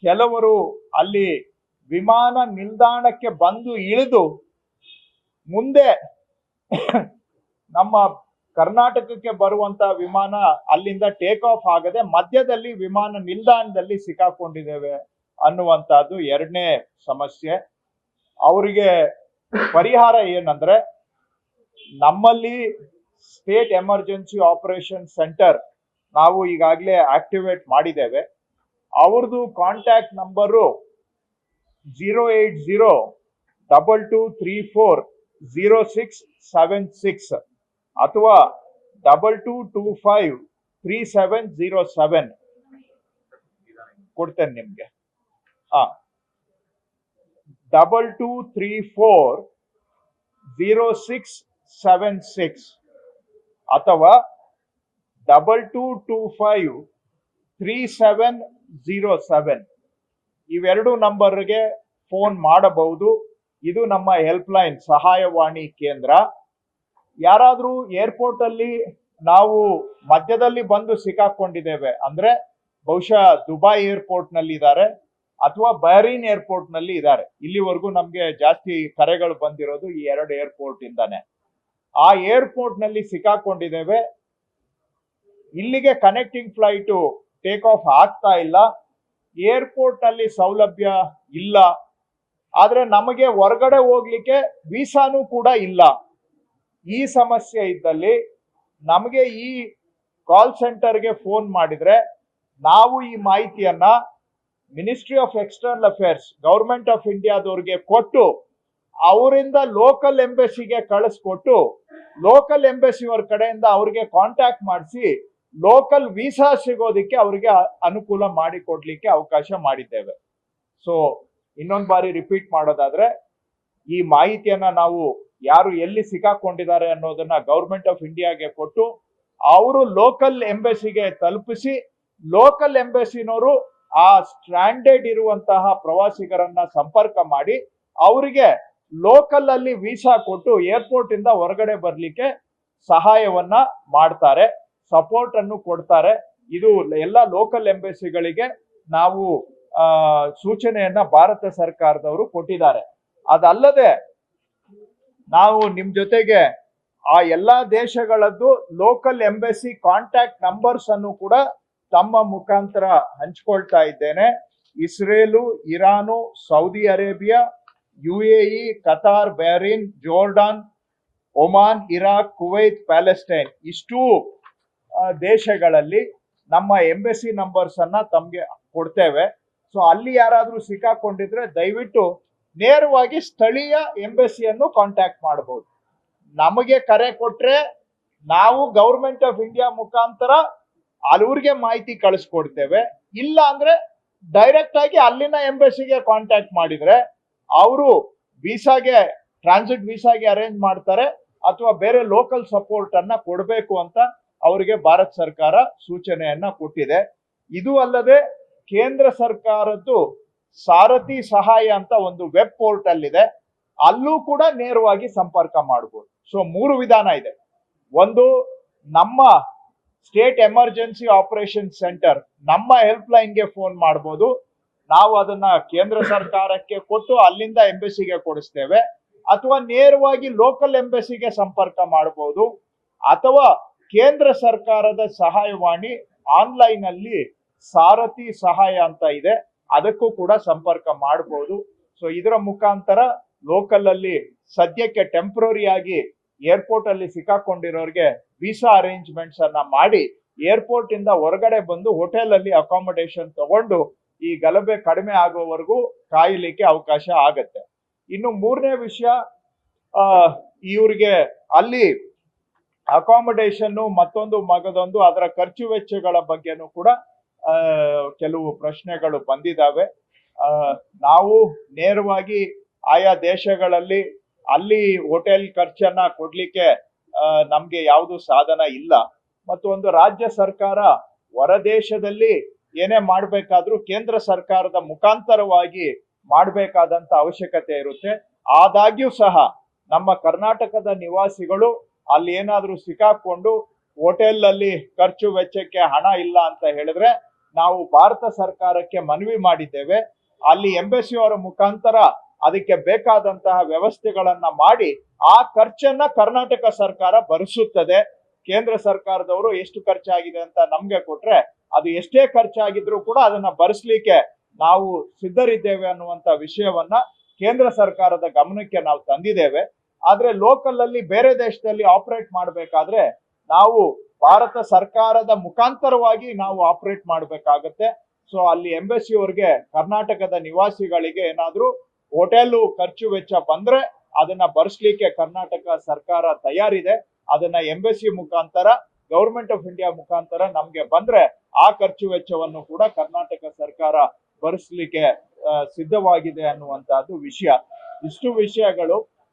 ಕೆಲವರು ಅಲ್ಲಿ ವಿಮಾನ ನಿಲ್ದಾಣಕ್ಕೆ ಬಂದು ಇಳಿದು ಮುಂದೆ ನಮ್ಮ ಕರ್ನಾಟಕಕ್ಕೆ ಬರುವಂತ ವಿಮಾನ ಅಲ್ಲಿಂದ ಟೇಕ್ ಆಫ್ ಆಗದೆ ಮಧ್ಯದಲ್ಲಿ ವಿಮಾನ ನಿಲ್ದಾಣದಲ್ಲಿ ಸಿಕ್ಕಾಕೊಂಡಿದ್ದೇವೆ ಅನ್ನುವಂತಹದ್ದು ಎರಡನೇ ಸಮಸ್ಯೆ. ಅವರಿಗೆ ಪರಿಹಾರ ಏನಂದ್ರೆ, ನಮ್ಮಲ್ಲಿ ಸ್ಟೇಟ್ ಎಮರ್ಜೆನ್ಸಿ ಆಪರೇಷನ್ ಸೆಂಟರ್ ನಾವು ಈಗಾಗಲೇ ಆಕ್ಟಿವೇಟ್ ಮಾಡಿದ್ದೇವೆ. ಅವ್ರದ್ದು ಕಾಂಟ್ಯಾಕ್ಟ್ ನಂಬರು 08022340676 ಅಥವಾ 22253707 ಕೊಡ್ತೇನೆ ನಿಮ್ಗೆ. 22340676 ಅಥವಾ 22253707 ಇವೆರಡು ನಂಬರ್ಗೆ ಫೋನ್ ಮಾಡಬಹುದು. ಇದು ನಮ್ಮ ಹೆಲ್ಪ್ ಲೈನ್ ಸಹಾಯವಾಣಿ ಕೇಂದ್ರ. ಯಾರಾದ್ರೂ ಏರ್ಪೋರ್ಟ್ ಅಲ್ಲಿ ನಾವು ಮಧ್ಯದಲ್ಲಿ ಬಂದು ಸಿಕ್ಕಾಕೊಂಡಿದ್ದೇವೆ ಅಂದ್ರೆ ಬಹುಶಃ ದುಬೈ ಏರ್ಪೋರ್ಟ್ ನಲ್ಲಿ ಇದ್ದಾರೆ ಅಥವಾ ಬಹರೀನ್ ಏರ್ಪೋರ್ಟ್ ನಲ್ಲಿ ಇದ್ದಾರೆ. ಇಲ್ಲಿವರೆಗೂ ನಮ್ಗೆ ಜಾಸ್ತಿ ಕರೆಗಳು ಬಂದಿರೋದು ಈ ಎರಡು ಏರ್ಪೋರ್ಟ್ ಇಂದಾನೆ. ಆ ಏರ್ಪೋರ್ಟ್ ನಲ್ಲಿ ಸಿಕ್ಕಾಕೊಂಡಿದ್ದೇವೆ, ಇಲ್ಲಿಗೆ ಕನೆಕ್ಟಿಂಗ್ ಫ್ಲೈಟ್ ಟೇಕ್ ಆಫ್ ಆಗ್ತಾ ಇಲ್ಲ, ಏರ್ಪೋರ್ಟ್ ನಲ್ಲಿ ಸೌಲಭ್ಯ ಇಲ್ಲ, ಆದ್ರೆ ನಮಗೆ ಹೊರಗಡೆ ಹೋಗ್ಲಿಕ್ಕೆ ವೀಸಾನು ಕೂಡ ಇಲ್ಲ. ಈ ಸಮಸ್ಯೆ ಇದ್ದಲ್ಲಿ ನಮಗೆ ಈ ಕಾಲ್ ಸೆಂಟರ್ಗೆ ಫೋನ್ ಮಾಡಿದ್ರೆ ನಾವು ಈ ಮಾಹಿತಿಯನ್ನ ministry of external affairs government of ಇಂಡಿಯಾದವ್ರಿಗೆ ಕೊಟ್ಟು ಅವರಿಂದ ಲೋಕಲ್ ಎಂಬಸಿಗೆ ಕಳಿಸ್ಕೊಟ್ಟು ಲೋಕಲ್ ಎಂಬಸಿಯವರ ಕಡೆಯಿಂದ ಅವ್ರಿಗೆ ಕಾಂಟ್ಯಾಕ್ಟ್ ಮಾಡಿಸಿ ಲೋಕಲ್ ವೀಸಾ ಸಿಗೋದಿಕ್ಕೆ ಅವ್ರಿಗೆ ಅನುಕೂಲ ಮಾಡಿಕೊಡ್ಲಿಕ್ಕೆ ಅವಕಾಶ ಮಾಡಿದ್ದೇವೆ. ಸೊ ಇನ್ನೊಂದು ಬಾರಿ ರಿಪೀಟ್ ಮಾಡೋದಾದ್ರೆ, ಈ ಮಾಹಿತಿಯನ್ನ ನಾವು ಯಾರು ಎಲ್ಲಿ ಸಿಕ್ಕಾಕೊಂಡಿದ್ದಾರೆ ಅನ್ನೋದನ್ನ ಗವರ್ಮೆಂಟ್ ಆಫ್ ಇಂಡಿಯಾಗೆ ಕೊಟ್ಟು ಅವರು ಲೋಕಲ್ ಎಂಬಸಿಗೆ ತಲುಪಿಸಿ ಲೋಕಲ್ ಎಂಬಸಿನವರು ಆ ಸ್ಟ್ಯಾಂಡರ್ಡ್ ಇರುವಂತಹ ಪ್ರವಾಸಿಗರನ್ನ ಸಂಪರ್ಕ ಮಾಡಿ ಅವರಿಗೆ ಲೋಕಲ್ ಅಲ್ಲಿ ವೀಸಾ ಕೊಟ್ಟು ಏರ್ಪೋರ್ಟ್ ಇಂದ ಹೊರಗಡೆ ಬರ್ಲಿಕ್ಕೆ ಸಹಾಯವನ್ನ ಮಾಡ್ತಾರೆ, ಸಪೋರ್ಟ್ ಅನ್ನು ಕೊಡ್ತಾರೆ. ಇದು ಎಲ್ಲ ಲೋಕಲ್ ಎಂಬಸಿಗಳಿಗೆ ನಾವು ಸೂಚನೆಯನ್ನ ಭಾರತ ಸರ್ಕಾರದವರು ಕೊಟ್ಟಿದ್ದಾರೆ. ಅದಲ್ಲದೆ ನಾವು ನಿಮ್ ಜೊತೆಗೆ ಆ ಎಲ್ಲಾ ದೇಶಗಳದ್ದು ಲೋಕಲ್ ಎಂಬಸಿ ಕಾಂಟ್ಯಾಕ್ಟ್ ನಂಬರ್ಸ್ ಅನ್ನು ಕೂಡ ತಮ್ಮ ಮುಖಾಂತರ ಹಂಚ್ಕೊಳ್ತಾ ಇದ್ದೇನೆ. Israel, Iran, Saudi Arabia, UAE, Qatar, Bahrain, Jordan, Oman, Iraq, Kuwait, Palestine ಇಷ್ಟೂ ದೇಶಗಳಲ್ಲಿ ನಮ್ಮ ಎಂಬಸಿ ನಂಬರ್ಸ್ ಅನ್ನ ತಮ್ಗೆ ಕೊಡ್ತೇವೆ. ಸೊ ಅಲ್ಲಿ ಯಾರಾದ್ರೂ ಸಿಕ್ಕಾಕೊಂಡಿದ್ರೆ ದಯವಿಟ್ಟು ನೇರವಾಗಿ ಸ್ಥಳೀಯ ಎಂಬಸಿಯನ್ನು ಕಾಂಟ್ಯಾಕ್ಟ್ ಮಾಡಬಹುದು. ನಮಗೆ ಕರೆ ಕೊಟ್ರೆ ನಾವು ಗವರ್ಮೆಂಟ್ ಆಫ್ ಇಂಡಿಯಾ ಮುಖಾಂತರ ಅವ್ರಿಗೆ ಮಾಹಿತಿ ಕಳಿಸ್ಕೊಡ್ತೇವೆ. ಇಲ್ಲ ಅಂದ್ರೆ ಡೈರೆಕ್ಟ್ ಆಗಿ ಅಲ್ಲಿನ ಎಂಬಸಿಗೆ ಕಾಂಟ್ಯಾಕ್ಟ್ ಮಾಡಿದ್ರೆ ಅವರು ವೀಸಾಗೆ ಟ್ರಾನ್ಸಿಟ್ ವೀಸಾಗೆ ಅರೇಂಜ್ ಮಾಡ್ತಾರೆ ಅಥವಾ ಬೇರೆ ಲೋಕಲ್ ಸಪೋರ್ಟ್ ಅನ್ನ ಕೊಡಬೇಕು ಅಂತ ಅವರಿಗೆ ಭಾರತ ಸರ್ಕಾರ ಸೂಚನೆಯನ್ನ ಕೊಟ್ಟಿದೆ. ಇದು ಅಲ್ಲದೆ ಕೇಂದ್ರ ಸರ್ಕಾರದ್ದು ಸಾರಥಿ ಸಹಾಯ ಅಂತ ಒಂದು ವೆಬ್ ಪೋರ್ಟಲ್ ಇದೆ, ಅಲ್ಲೂ ಕೂಡ ನೇರವಾಗಿ ಸಂಪರ್ಕ ಮಾಡಬಹುದು. ಸೊ 3 ವಿಧಾನ ಇದೆ. ಒಂದು, ನಮ್ಮ ಸ್ಟೇಟ್ ಎಮರ್ಜೆನ್ಸಿ ಆಪರೇಷನ್ ಸೆಂಟರ್ ನಮ್ಮ ಹೆಲ್ಪ್ ಲೈನ್ಗೆ ಫೋನ್ ಮಾಡಬಹುದು, ನಾವು ಅದನ್ನ ಕೇಂದ್ರ ಸರ್ಕಾರಕ್ಕೆ ಕೊಟ್ಟು ಅಲ್ಲಿಂದ ಎಂಬಸಿಗೆ ಕೊಡಿಸ್ತೇವೆ. ಅಥವಾ ನೇರವಾಗಿ ಲೋಕಲ್ ಎಂಬಸಿಗೆ ಸಂಪರ್ಕ ಮಾಡಬಹುದು. ಅಥವಾ ಕೇಂದ್ರ ಸರ್ಕಾರದ ಸಹಾಯವಾಣಿ ಆನ್ಲೈನ್ ಅಲ್ಲಿ ಸಾರಥಿ ಸಹಾಯ ಅಂತ ಇದೆ, ಅದಕ್ಕೂ ಕೂಡ ಸಂಪರ್ಕ ಮಾಡಬಹುದು. ಸೊ ಇದರ ಮುಖಾಂತರ ಲೋಕಲ್ ಅಲ್ಲಿ ಸದ್ಯಕ್ಕೆ ಟೆಂಪ್ರರಿ ಆಗಿ ಏರ್ಪೋರ್ಟ್ ಅಲ್ಲಿ ಸಿಕ್ಕಾಕೊಂಡಿರೋರಿಗೆ ವೀಸಾ ಅರೇಂಜ್ಮೆಂಟ್ಸ್ ಅನ್ನ ಮಾಡಿ ಏರ್ಪೋರ್ಟ್ ಇಂದ ಹೊರಗಡೆ ಬಂದು ಹೋಟೆಲ್ ಅಲ್ಲಿ ಅಕಾಮಿಡೇಷನ್ ತಗೊಂಡು ಈ ಗಲಭೆ ಕಡಿಮೆ ಆಗೋವರೆಗೂ ಕಾಯಲಿಕ್ಕೆ ಅವಕಾಶ ಆಗತ್ತೆ. ಇನ್ನು 3ನೇ ವಿಷಯ, ಇವ್ರಿಗೆ ಅಲ್ಲಿ ಅಕಾಮಿಡೇಷನ್ ಮತ್ತೊಂದು ಮಗದೊಂದು ಅದರ ಖರ್ಚು ವೆಚ್ಚಗಳ ಬಗ್ಗೆನೂ ಕೂಡ ಕೆಲವು ಪ್ರಶ್ನೆಗಳು ಬಂದಿದ್ದಾವೆ. ನಾವು ನೇರವಾಗಿ ಆಯಾ ದೇಶಗಳಲ್ಲಿ ಅಲ್ಲಿ ಹೋಟೆಲ್ ಖರ್ಚನ್ನ ಕೊಡ್ಲಿಕ್ಕೆ ನಮ್ಗೆ ಯಾವುದು ಸಾಧನ ಇಲ್ಲ. ಮತ್ತು ಒಂದು ರಾಜ್ಯ ಸರ್ಕಾರ ಹೊರದೇಶದಲ್ಲಿ ಏನೇ ಮಾಡ್ಬೇಕಾದ್ರೂ ಕೇಂದ್ರ ಸರ್ಕಾರದ ಮುಖಾಂತರವಾಗಿ ಮಾಡಬೇಕಾದಂತ ಅವಶ್ಯಕತೆ ಇರುತ್ತೆ. ಆದಾಗ್ಯೂ ಸಹ ನಮ್ಮ ಕರ್ನಾಟಕದ ನಿವಾಸಿಗಳು ಅಲ್ಲಿ ಏನಾದ್ರೂ ಸಿಕ್ಕಾಕೊಂಡು ಹೋಟೆಲ್ ಅಲ್ಲಿ ಖರ್ಚು ವೆಚ್ಚಕ್ಕೆ ಹಣ ಇಲ್ಲ ಅಂತ ಹೇಳಿದ್ರೆ ನಾವು ಭಾರತ ಸರ್ಕಾರಕ್ಕೆ ಮನವಿ ಮಾಡಿದ್ದೇವೆ. ಅಲ್ಲಿ ಎಂಬಸಿ ಅವರ ಮುಖಾಂತರ ಅದಕ್ಕೆ ಬೇಕಾದಂತಹ ವ್ಯವಸ್ಥೆಗಳನ್ನ ಮಾಡಿ ಆ ಖರ್ಚನ್ನ ಕರ್ನಾಟಕ ಸರ್ಕಾರ ಭರಿಸುತ್ತದೆ. ಕೇಂದ್ರ ಸರ್ಕಾರದವರು ಎಷ್ಟು ಖರ್ಚಾಗಿದೆ ಅಂತ ನಮ್ಗೆ ಕೊಟ್ರೆ ಅದು ಎಷ್ಟೇ ಖರ್ಚಾಗಿದ್ರು ಕೂಡ ಅದನ್ನ ಭರಿಸ್ಲಿಕ್ಕೆ ನಾವು ಸಿದ್ಧರಿದ್ದೇವೆ ಅನ್ನುವಂತ ವಿಷಯವನ್ನ ಕೇಂದ್ರ ಸರ್ಕಾರದ ಗಮನಕ್ಕೆ ನಾವು ತಂದಿದ್ದೇವೆ. ಆದ್ರೆ ಲೋಕಲ್ ಅಲ್ಲಿ ಬೇರೆ ದೇಶದಲ್ಲಿ ಆಪರೇಟ್ ಮಾಡಬೇಕಾದ್ರೆ ನಾವು ಭಾರತ ಸರ್ಕಾರದ ಮುಖಾಂತರವಾಗಿ ನಾವು ಆಪರೇಟ್ ಮಾಡಬೇಕಾಗತ್ತೆ. ಸೊ ಅಲ್ಲಿ ಎಂಬಸಿ ಅವರಿಗೆ ಕರ್ನಾಟಕದ ನಿವಾಸಿಗಳಿಗೆ ಏನಾದ್ರೂ ಹೋಟೆಲ್ ಖರ್ಚು ವೆಚ್ಚ ಬಂದ್ರೆ ಅದನ್ನ ಭರಿಸ್ಲಿಕ್ಕೆ ಕರ್ನಾಟಕ ಸರ್ಕಾರ ತಯಾರಿದೆ. ಅದನ್ನ ಎಂಬಸಿ ಮುಖಾಂತರ ಗೌರ್ಮೆಂಟ್ ಆಫ್ ಇಂಡಿಯಾ ಮುಖಾಂತರ ನಮ್ಗೆ ಬಂದ್ರೆ ಆ ಖರ್ಚು ವೆಚ್ಚವನ್ನು ಕೂಡ ಕರ್ನಾಟಕ ಸರ್ಕಾರ ಭರಿಸ್ಲಿಕ್ಕೆ ಸಿದ್ಧವಾಗಿದೆ ಅನ್ನುವಂತಹದ್ದು ವಿಷಯ. ಇಷ್ಟು ವಿಷಯಗಳು